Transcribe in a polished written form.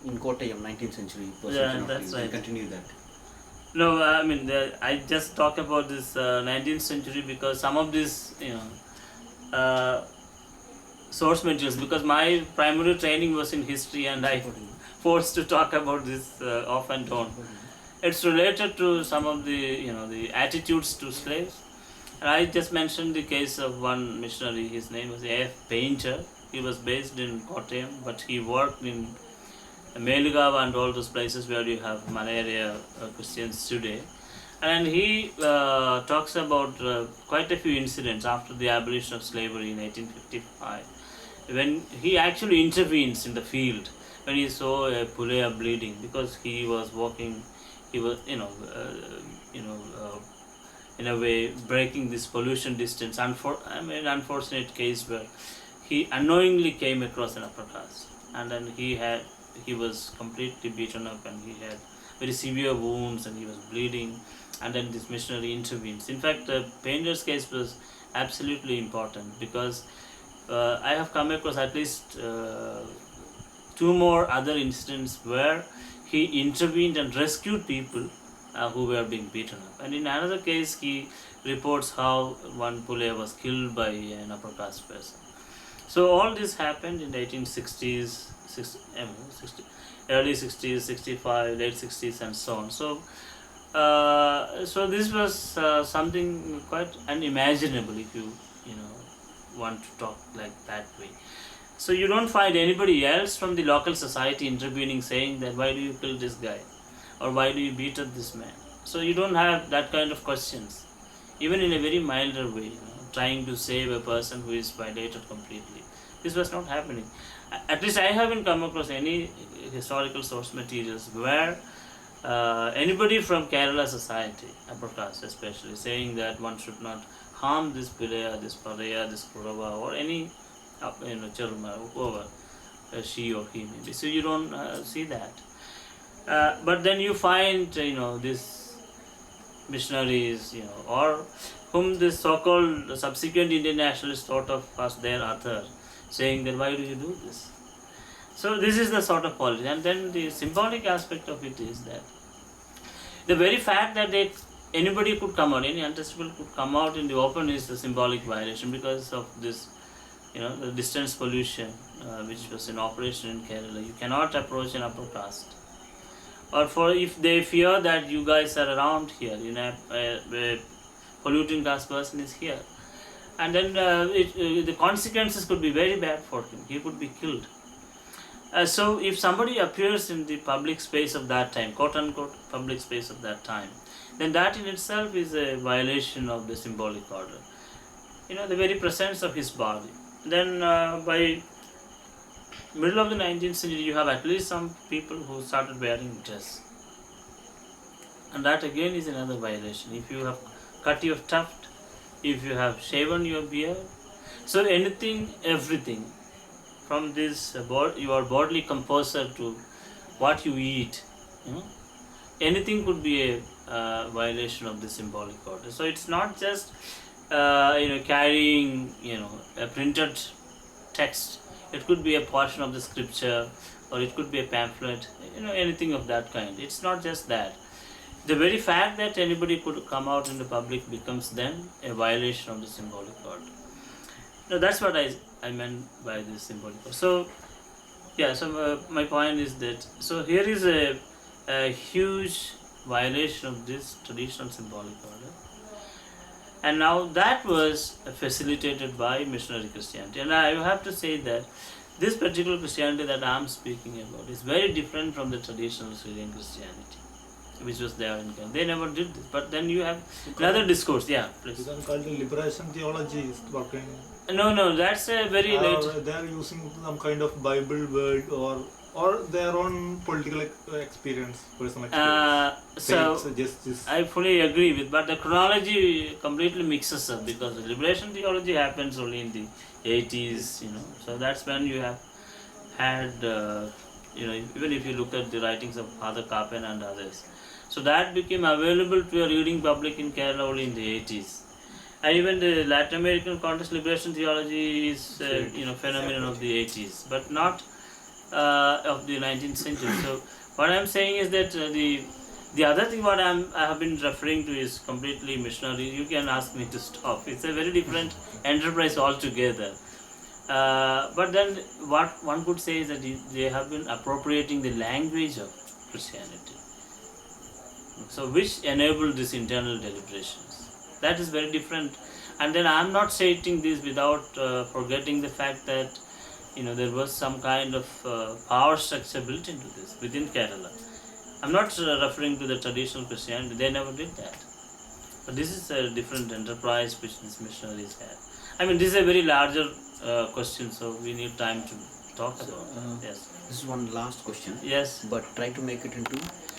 in Kottayam, 19th century. Yeah, that's right. Continue that. No, I mean, I just talk about this 19th century because some of these, source materials, because my primary training was in history and I forced to talk about this off and on. It's related to some of the, the attitudes to slaves. And I just mentioned the case of one missionary. His name was A.F. Painter. He was based in Kottayam, but he worked in Melugava and all those places where you have Malaria Christians today. And he talks about quite a few incidents after the abolition of slavery in 1855, when he actually intervenes in the field when he saw a Pulea bleeding, because he was walking, he was in a way breaking this pollution distance. Unfortunate case where he unknowingly came across an upper caste, and then he was completely beaten up and he had very severe wounds and he was bleeding, and then this missionary intervenes. In fact, Painter's case was absolutely important because I have come across at least two more other incidents where he intervened and rescued people who were being beaten up. And in another case, he reports how one Pule was killed by an upper caste person. So all this happened in the 1860s, early 60s, 65, late 60s, and so on. So this was something quite unimaginable if you want to talk like that way. So you don't find anybody else from the local society intervening, saying that why do you kill this guy, or why do you beat up this man. So you don't have that kind of questions, even in a very milder way, trying to save a person who is violated completely. This was not happening. At least I haven't come across any historical source materials where anybody from Kerala society, upper caste especially, saying that one should not harm this Pilaya, this Paraya, this Kurava, or any Charma, whoever she or he may be. So you don't see that. But then you find these missionaries, or whom this so-called subsequent Indian nationalists thought of as their author, saying that why do you do this? So this is the sort of politics. And then the symbolic aspect of it is that the very fact that anybody could come out, any untouchable could come out in the open, is the symbolic violation because of this, the distance pollution which was in operation in Kerala. You cannot approach an upper caste. Or if they fear that you guys are around here, a polluting caste person is here, and then the consequences could be very bad for him. He could be killed. So if somebody appears in the public space of that time, quote-unquote public space of that time, then that in itself is a violation of the symbolic order. The very presence of his body. Then by middle of the 19th century, you have at least some people who started wearing dress. And that again is another violation. If you have cut your tuft, if you have shaven your beard, so anything, everything, from this your bodily composure to what you eat, anything could be a violation of the symbolic order. So it's not just carrying a printed text. It could be a portion of the scripture, or it could be a pamphlet, anything of that kind. It's not just that. The very fact that anybody could come out in the public becomes then a violation of the symbolic order. Now that's what I meant by this symbolic order. So yeah, so my point is that, so here is a huge violation of this traditional symbolic order. And now that was facilitated by missionary Christianity. And I have to say that this particular Christianity that I am speaking about is very different from the traditional Syrian Christianity, which was there in Kerala. They never did this. But then you have another discourse. Yeah, please. You can call it liberation theology is working. No, that's a very late. They are using some kind of Bible word or their own political experience, personal experience. So justice. I fully agree with, but the chronology completely mixes up, because the liberation theology happens only in the 80s, So that's when you have had, even if you look at the writings of Father Kappen and others. So that became available to a reading public in Kerala only in the 80s. And even the Latin American context liberation theology is, phenomenon of the 80s, but not of the 19th century. So what I'm saying is that the other thing what I have been referring to is completely missionary. You can ask me to stop. It's a very different enterprise altogether. But then what one could say is that they have been appropriating the language of Christianity. So which enabled these internal deliberations. That is very different. And then I'm not stating this without forgetting the fact that there was some kind of power structure built into this within Kerala. I'm not referring to the traditional Christianity. They never did that. But this is a different enterprise which these missionaries had. I mean, this is a very larger question, so we need time to talk about it. Yes. This is one last question. Yes. But try to make it into